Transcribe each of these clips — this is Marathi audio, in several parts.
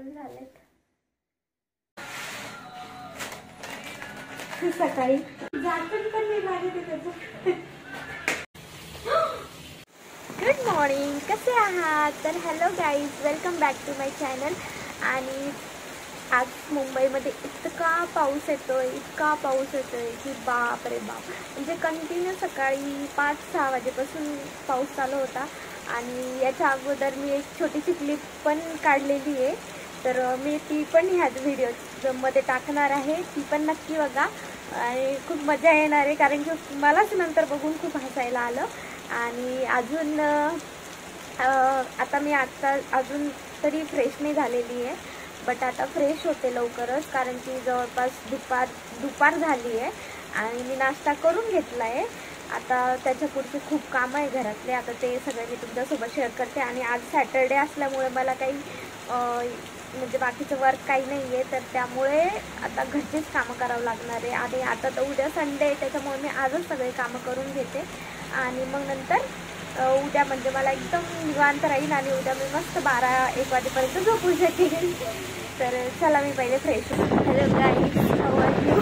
झालेत सकाळी जातून पण मी लागते त्याचं. गुड मॉर्निंग, कसे आहात? तर hello guys, welcome back to my channel. आणि आज मुंबईमध्ये इतका पाऊस येतोय की बाप रे बाप. म्हणजे कंटिन्यू सकाळी 5-6 वाजेपासून पाऊस चालू होता. आणि याच्या अगोदर मी एक छोटीशी क्लिप पण काढलेली आहे, तर मी ती पण ह्याच व्हिडिओमध्ये टाकणार आहे. ती पण नक्की बघा आणि खूप मजा येणार आहे, कारण की मलाच नंतर बघून खूप हसायला आलं. आणि अजून आता मी अजून तरी फ्रेश नाही झालेली आहे, बट आता फ्रेश होते लवकरच, कारण की जवळपास दुपार झाली आहे आणि मी नाश्ता करून घेतला आहे. आता त्याच्या पुढचे खूप कामं आहे घरातले, आता ते सगळे मी तुमच्यासोबत शेअर करते. आणि आज सॅटर्डे असल्यामुळे मला काही म्हणजे बाकीचं वर्क काही नाही आहे, तर त्यामुळे आता घरचीच कामं करावं लागणार आहे. आणि आता तर उद्या संडे आहे, त्याच्यामुळे मी आजच सगळे कामं करून घेते आणि मग नंतर उद्या म्हणजे मला एकदम निवांत राहील आणि उद्या मी मस्त 12-1 वाजेपर्यंत झोपू शकेल. तर चला मी पहिले फ्रेश होते. Hello guys, how are you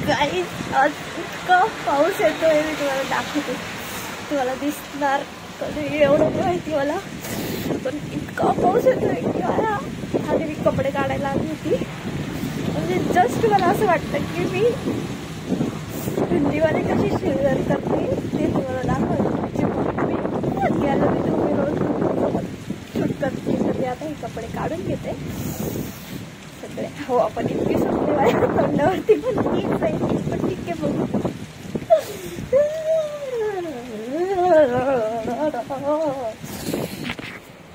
guys? आज इतका पाऊस येतोय, मी तुम्हाला दाखवते, तुम्हाला दिसणार कधी एवढं नाही माहिती मला, पण इतका पाऊस येतोय की मला आधी मी कपडे काढायला आली होती. म्हणजे जस्ट मला असं वाटतं की मी थंडीवाले कशी शेअर करते ते तुम्हाला दाखवते. मी गेलो मी तुम्ही रोज शूट करते, तर मी आता हे कपडे काढून घेते सगळे. हो, आपण इतकी सगळे माझ्या तोंडावरती पण तीच आहे, पण ठीक आहे बघू.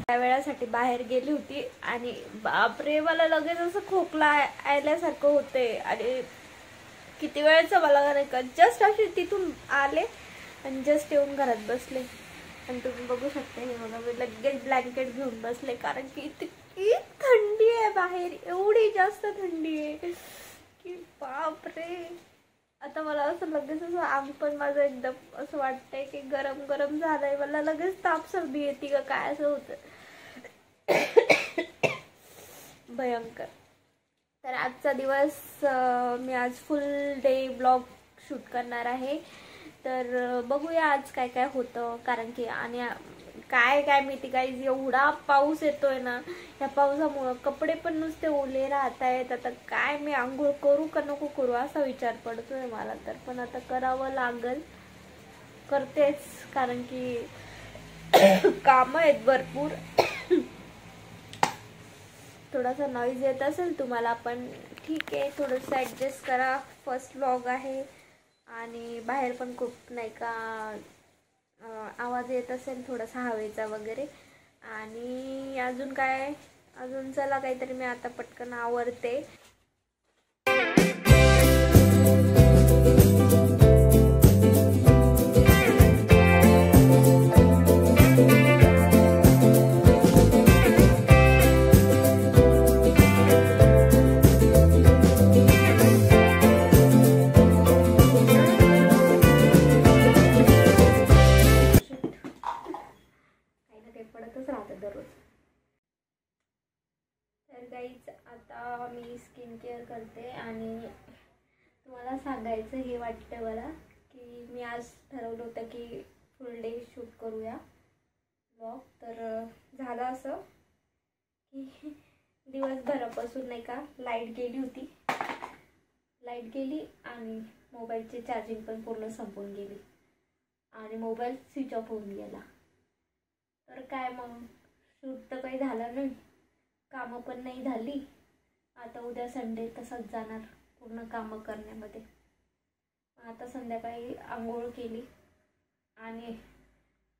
त्या वेळासाठी बाहेर गेली होती आणि बापरे मला लगेच असं खोकला आल्यासारखं होते. आणि किती वेळचं मला नाही का, जस्ट अशी तिथून आले आणि जस्ट येऊन घरात बसले. आणि तुम्ही बघू शकता, हे बघा मी लगेच ब्लँकेट घेऊन बसले, कारण की इतकी थंडी आहे बाहेर, एवढी जास्त थंडी आहे की बापरे. आता मला असं लगेच असं अंग पण माझं एकदम असं वाटतंय की गरम गरम झालंय, मला लगेच ताप सर्दी येते का काय असं होतं भयंकर. तर आजचा दिवस मी आज फुल डे ब्लॉग शूट करणार आहे. तर बघूया आज काय काय होतं, कारण की आणि काय मी ती काही एवढा पाऊस येतोय ना, या पावसामुळं कपडे पण नुसते ओले राहत आहेत. आता काय मी आंघोळ करू का नको करू असा विचार पडतोय मला, तर पण आता करावं लागल, करतेच, कारण की काम आहेत भरपूर. थोडासा नॉईज येत असेल तुम्हाला, पण ठीक आहे, थोडंसं ॲडजस्ट करा. फर्स्ट व्लॉग आहे आणि बाहेर पण खूप नाही का आवाज येत असेल थोडासा हवेचा वगैरे. आणि अजून काय, अजून चला काहीतरी मी आता पटकन आवरते. तर गाईज आता मी स्किन केअर करते आणि तुम्हाला सांगायचं हे वाटतं मला की मी आज ठरवलं होतं की फुल डे शूट करूया ब्लॉग. तर झालं असं की दिवसभरापासून नाही का लाईट गेली आणि मोबाईलची चार्जिंग पण पूर्ण संपून गेली आणि मोबाईल स्विच ऑफ होऊन गेला. तर काय मग शूट तर काही झालं नाही, कामं पण नाही झाली. आता उद्या संडे तसंच जाणार पूर्ण कामं करण्यामध्ये. आता संध्याकाळी आंघोळ केली आणि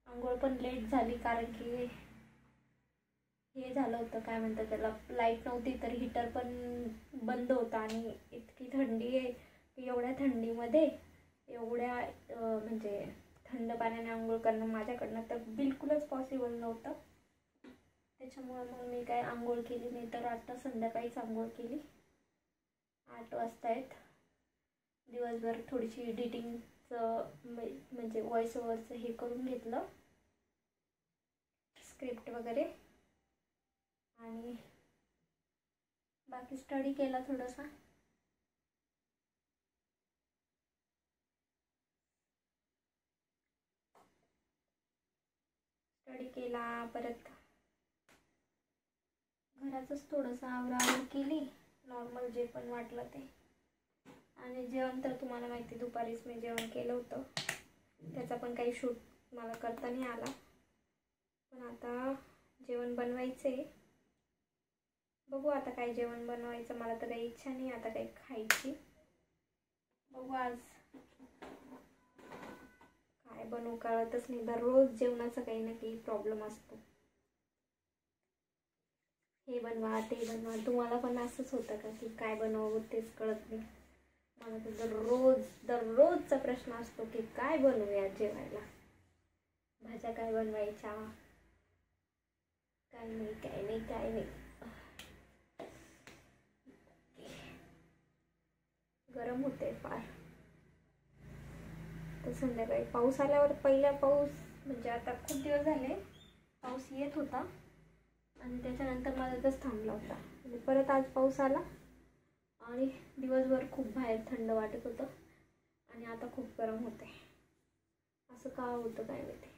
आंघोळ पण लेट झाली, कारण की हे झालं होतं काय म्हणतात त्याला, लाईट नव्हती तर हीटर पण बंद होता. आणि इतकी थंडी आहे की एवढ्या थंडीमध्ये एवढ्या म्हणजे थंड पाण्याने आंघोळ करणं माझ्याकडनं तर बिलकुलच पॉसिबल नव्हतं. त्याच्यामुळे मग मी काय आंघोळ केली नाही, तर आता संध्याकाळीच आंघोळ केली. 8 वाजता आहेत. दिवसभर थोडीशी एडिटिंगचं म्हणजे व्हॉइस ओव्हरचं हे करून घेतलं, स्क्रिप्ट वगैरे. आणि बाकी स्टडी केला थोडासा. स्टडी केला, परत घराचंच थोडंसं आवराआवर केली, नॉर्मल जे पण वाटलं ते. आणि जेवण तर तुम्हाला माहिती, दुपारीच मी जेवण केलं होतं, त्याचा पण काही शूट मला करता नाही आला. पण आता जेवण बनवायचे, बघू आता काय जेवण बनवायचं. मला तर काही इच्छा नाही आता काही खायची. बघू आज काय बनवू कळतच नाही. दररोज जेवणाचा काही ना काही प्रॉब्लेम असतो. हे बनवा ते बनवा. तुम्हाला पण असंच होतं का की काय बनवावं तेच कळत नाही? मला तर दररोजचा प्रश्न असतो की काय बनवूया जेवायला, भाज्या काय बनवायच्या, काय नाही. गरम होते फार. तर संध्याकाळी पाऊस आल्यावर, पहिला पाऊस म्हणजे आता खूप दिवस झाले पाऊस येत होता आणि त्याच्यानंतर मध्येच थांबला होता. आणि परत आज पाऊस आला आणि दिवसभर खूप बाहेर थंड वाटत होतं आणि आता खूप गरम होते. असं का होतं काय माहिती.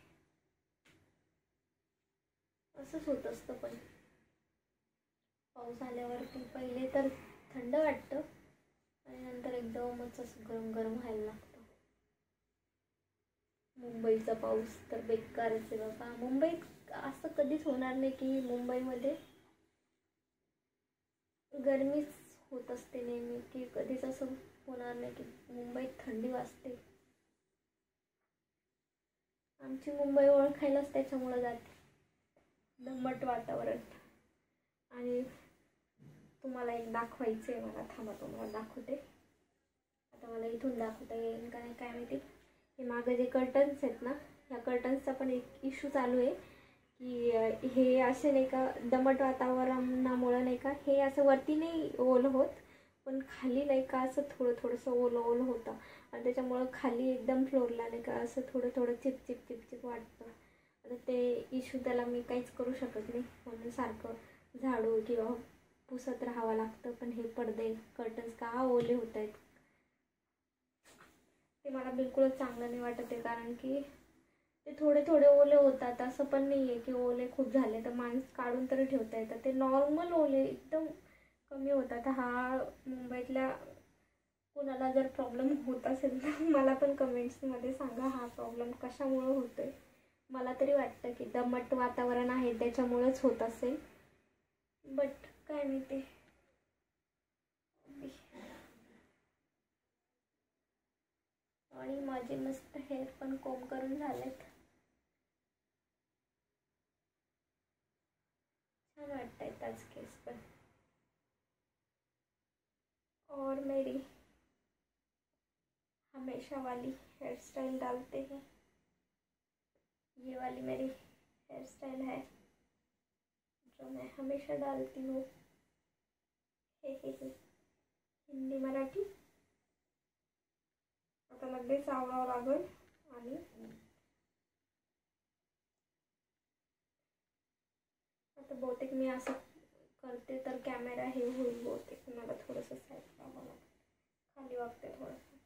असंच होत असतं. पण पाऊस आल्यावरती पहिले तर थंड वाटतं आणि नंतर एकदमच असं गरम गरम व्हायला लागतं. मुंबईचा पाऊस तर बेकारच आहे बाबा. मुंबईत असं कधीच होणार नाही की मुंबईमध्ये गरमीच होत असते नेहमी, की कधीच असं होणार नाही की मुंबईत थंडी वाजते. आमची मुंबई ओळखायलाच त्याच्यामुळं जाते, दमट वातावरण. आणि तुम्हाला एक दाखवायचं आहे मला, थांबा तुम्हाला दाखवते. आता मला इथून दाखवता येईल का नाही काय माहिती. हे मागं जे कर्टन्स आहेत ना, ह्या कर्टन्सचा पण एक इश्यू चालू आहे की हे असे नाही का दमट वातावरणामुळं नाही का हे असं वरती नाही ओलं होत, पण खाली नाही का असं थोडंसं ओलं होतं. आणि त्याच्यामुळं खाली एकदम फ्लोअरला नाही का असं थोडं चिपचिप वाटतं. आता ते इश्यू, त्याला मी काहीच करू शकत नाही, म्हणून सारखं झाडू किंवा पुसत राहावं लागतं. पण हे पडदे कर्टन्स का ओले होत आहेत ते मला बिलकुलच चांगलं नाही वाटत आहे. कारण की ते थोडे ओले होतात, असं पण नाही आहे की ओले खूप झाले तर माणूस काढून तरी ठेवता येतं. ते नॉर्मल ओले एकदम कमी होतात. हा मुंबईतल्या कोणाला जर प्रॉब्लेम होत असेल तर मला पण कमेंट्समध्ये सांगा हा प्रॉब्लेम कशामुळं होतो आहे. मला तरी वाटतं की दमट वातावरण आहे त्याच्यामुळेच होत असेल, बट काय नाही ते. आणि माझे मस्त हेअर पण कोंब करून झालेत, छान वाटत आज केस पण. और मेरी हमेशा वाली हेयर स्टाइल डालते हैं, ये वाली मेरी हेयर स्टाइल है जो मैं हमेशा डालती हूँ. हिंदी मराठी आता लगेच आवडावं लागेल. आणि आता बहुतेक मी असं करते तर कॅमेरा हे होईल बहुतेक. मला थोडंसं साईड लावावं लागेल, खाली वागते थोडंसं.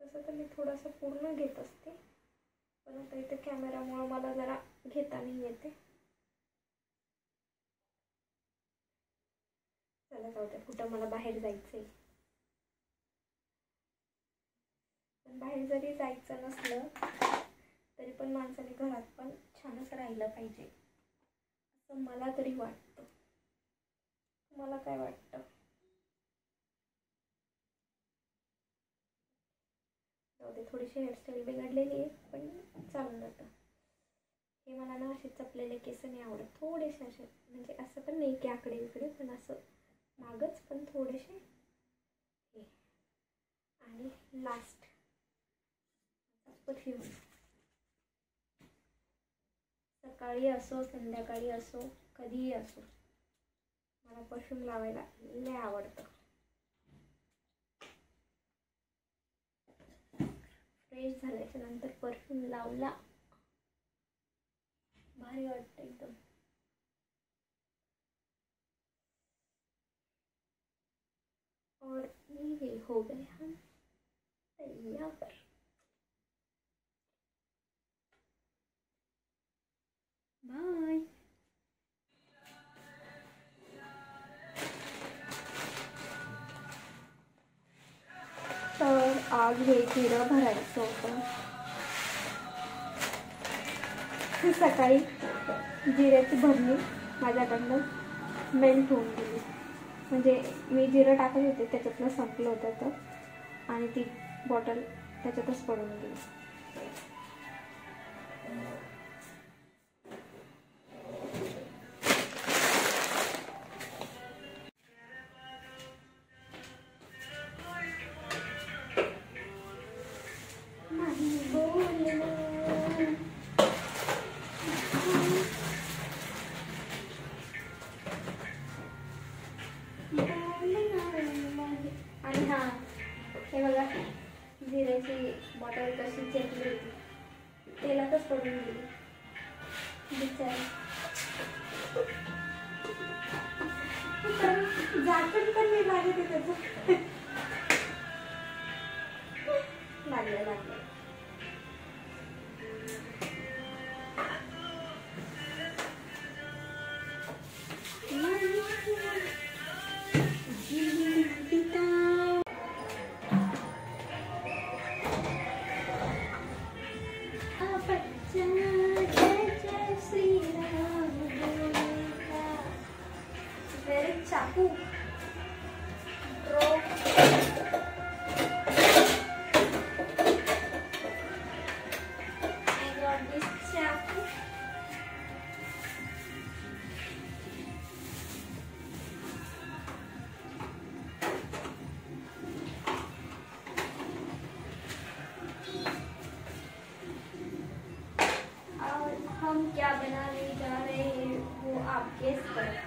तसं तर मी थोडंसं पूर्ण घेत असते, पण आता इथे कॅमेरामुळं मला जरा घेता नाही येते. चला जाऊ द्या, कुठं मला बाहेर जायचं आहे. पण बाहेर जरी जायचं नसलं तरी पण माणसाने घरात पण छानच राहिलं पाहिजे, असं मला तरी वाटतं. तुम्हाला काय वाटतं? जाऊ दे, थोडीशी हेअरस्टाईल बिघडलेली आहे पण चालून जातं. हे मला ना असे चपलेले केस नाही आवडत, थोडेसे असे, म्हणजे असं पण नाही की आकडे इकडे, पण असं मागच पण थोडेसे हे. आणि लास्ट परफ्यूम, सकाळी असो संध्याकाळी असो कधीही असो मला परफ्यूम लावायला लय आवडतं. फ्रेश झाल्याच्या नंतर परफ्यूम लावला भारी वाटतं एकदम. और ये हो गए हम तैयार। बाय। तर आज हे जिरं भरायचं होतं। सकाळी जिऱ्याची भरणी माझ्याकडनं मेल्ट होऊन गेली, म्हणजे मी जिरं टाकत होते त्याच्यातनं संपलं होतं तर, आणि ती बॉटल त्याच्यातच पडून गेली। आणि हा हे बघा, जिऱ्याची बॉटल कशी चेकली होती, तेलातच पडून गेली बिचारी। झाकण पण नाही लागत त्याचं। लागलं चाकू हम क्या बनाने जा रहे हैं वो आप गेस करें।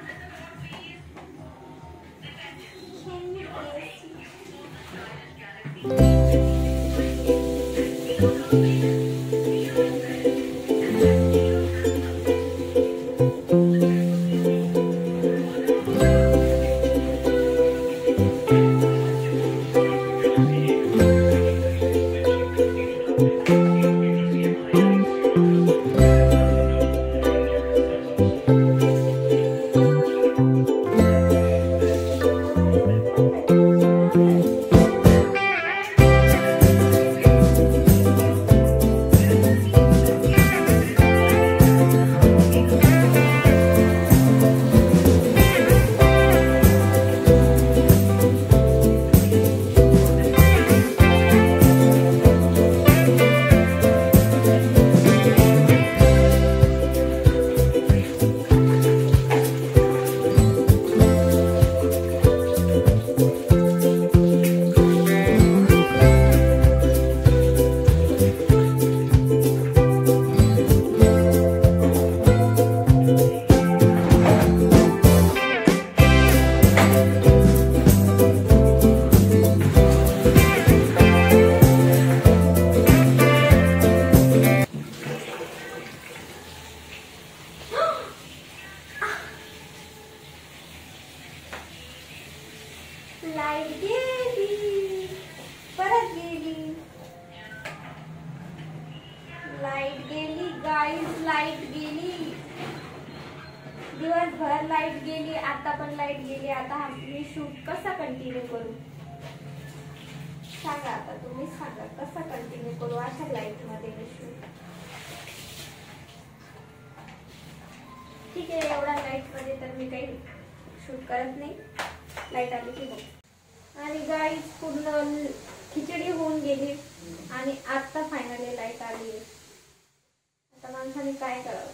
लाईट गेली, परत गेली, लाईट गेली गाईज, लाईट गेली, दिवसभर लाईट गेली, आता पण लाईट गेली। आता मी शूट कसा कंटिन्यू करू सांगा, आता तुम्ही सांगा कसा कंटिन्यू करू अशा लाईट मध्ये मी शूट। ठीक आहे, एवढा लाईट मध्ये तर मी काही शूट करत नाही, लाईट आली की बघ। आणि गाईज पूर्ण खिचडी होऊन गेली आणि आता फायनली लाईट आली आहे। आता माणसाने काय करावं,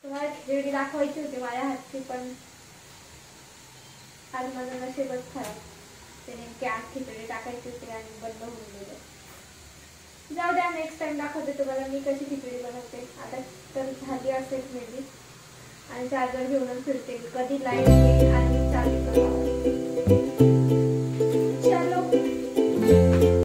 तुम्हाला खिचडी दाखवायची होती माझ्या हातची, पण आज माझं नशीबच खराब, ते नेमकी आत खिचडी टाकायची होती आणि बंद होऊन गेलं। जाऊ द्या, नेक्स्ट टाइम दाखवते तुम्हाला मी कशी खिचडी बनवते। आता तर झाली असेल मेहंदी, आणि चार्जर घेऊनच फिरते, कधी लाईट येईल आणि चालू करू।